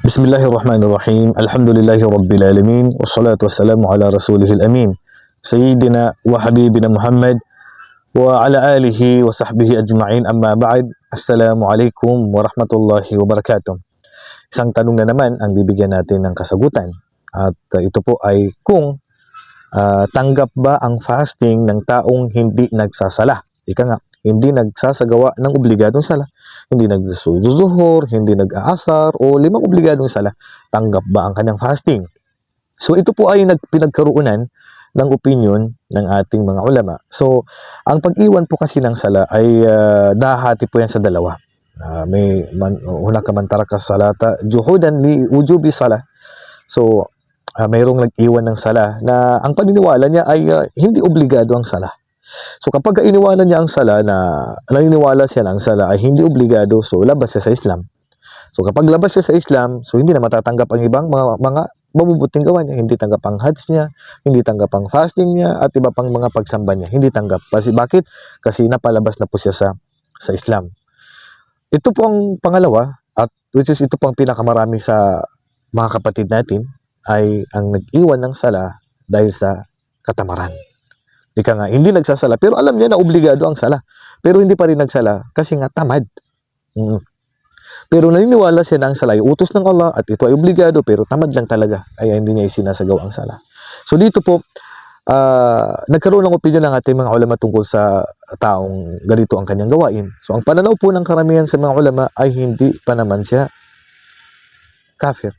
Bismillahirrahmanirrahim. Alhamdulillahi Rabbil Alamin. Wassalatu wassalamu ala rasulihil amin. Sayyidina wa habibina Muhammad wa ala alihi wa sahbihi ajma'in, amma ba'd. Assalamualaikum warahmatullahi wabarakatuh. Isang tanong na naman ang bibigyan natin ng kasagutan. At ito po ay kung tanggap ba ang fasting ng taong hindi nagsasala? Ika nga, hindi nagsasagawa ng obligadong sala. Hindi nagsuzuhur, hindi nag-aasar, o 5 obligadong sala. Tanggap ba ang kanyang fasting? So ito po ay pinagkaruunan ng opinion ng ating mga ulama. So ang pag-iwan po kasi ng sala ay dahati po yan sa dalawa. Hunaka man taraka salata juhudan li ujubi sala. So mayroong nag-iwan ng sala na ang paniniwala niya ay hindi obligado ang sala. So kapag iniwanan niya ang sala na naniniwala siya na ang sala ay hindi obligado, so labas siya sa Islam. So kapag labas siya sa Islam, so hindi na matatanggap ang ibang mga mabubuting gawa niya. Hindi tanggap ang hajj niya, hindi tanggap ang fasting niya, at iba pang mga pagsamba niya. Hindi tanggap. Kasi bakit? Kasi napalabas na po siya sa Islam. Ito po ang pangalawa, at which is ito po ang pinakamarami sa mga kapatid natin, ay ang nag-iwan ng sala dahil sa katamaran. Ika nga, hindi nagsasala, pero alam niya na obligado ang sala. Pero hindi pa rin nagsala kasi nga tamad. Pero naniniwala siya na ang sala ay utos ng Allah at ito ay obligado, pero tamad lang talaga. Kaya hindi niya isinasagaw ang sala. So dito po, nagkaroon ng opinion ng ating mga ulama tungkol sa taong ganito ang kanyang gawain. So ang pananaw po ng karamihan sa mga ulama ay hindi pa naman siya kafir.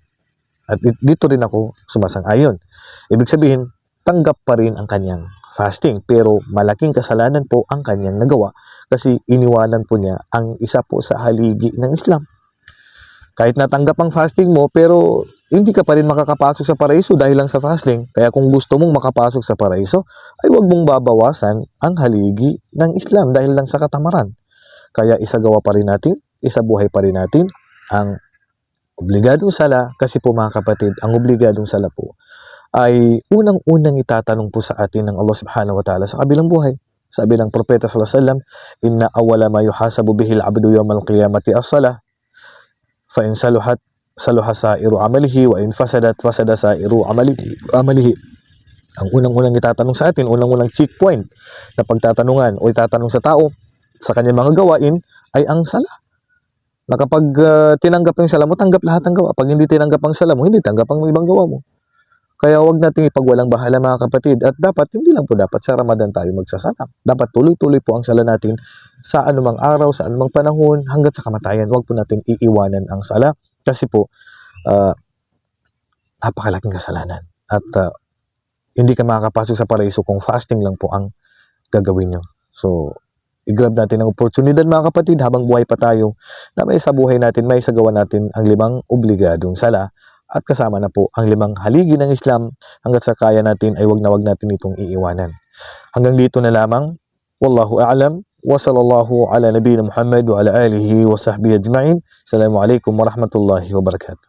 At dito rin ako sumasang-ayon. Ibig sabihin, tanggap pa rin ang kanyang fasting, pero malaking kasalanan po ang kanyang nagawa kasi iniwanan po niya ang isa po sa haligi ng Islam. Kahit natanggap ang fasting mo, pero hindi ka pa rin makakapasok sa paraiso dahil lang sa fasting. Kaya kung gusto mong makapasok sa paraiso, ay huwag mong babawasan ang haligi ng Islam dahil lang sa katamaran. Kaya isagawa pa rin natin, isabuhay pa rin natin ang obligadong sala, kasi po mga kapatid, ang obligadong sala po ay unang-unang itatanong po sa atin ng Allah subhanahu wa ta'ala sa kabilang buhay. Sabi ng propeta sallallahu alaihi wasallam, inna awwala ma yuhasabu bihi al-'abdu yawmal qiyamati as-salah, fa in saluhat saluha sa'iru amalihi, wa in fasadat fasada sa'iru amalihi. Ang unang-unang itatanong sa atin, unang-unang checkpoint na pagtatanungan o itatanong sa tao sa kanyang mga gawain ay ang sala. Na kapag tinanggap yung sala mo, tanggap lahat ng gawa. Pag hindi tinanggap ang sala mo, hindi tanggap ang ibang gawa mo. Kaya huwag nating ipagwalang bahala mga kapatid, at dapat hindi lang po dapat sa Ramadan tayo magsasala. Dapat tuloy-tuloy po ang sala natin sa anumang araw, sa anumang panahon, hanggat sa kamatayan. Huwag po natin iiwanan ang sala kasi po napakalaking kasalanan. At hindi ka makakapasok sa paraiso kung fasting lang po ang gagawin nyo. So, i-grab natin ang oportunidad mga kapatid habang buhay pa tayo na may sa buhay natin, may sagawa natin ang 5 obligadong sala. At kasama na po ang 5 haligi ng Islam. Hanggat sa kaya natin ay wag natin itong iiwanan. Hanggang dito na lamang. Wallahu a'lam. Wa sallallahu ala nabiyina Muhammad wa ala alihi wa sahbihi ajma'in. Assalamualaikum warahmatullahi wabarakatuh.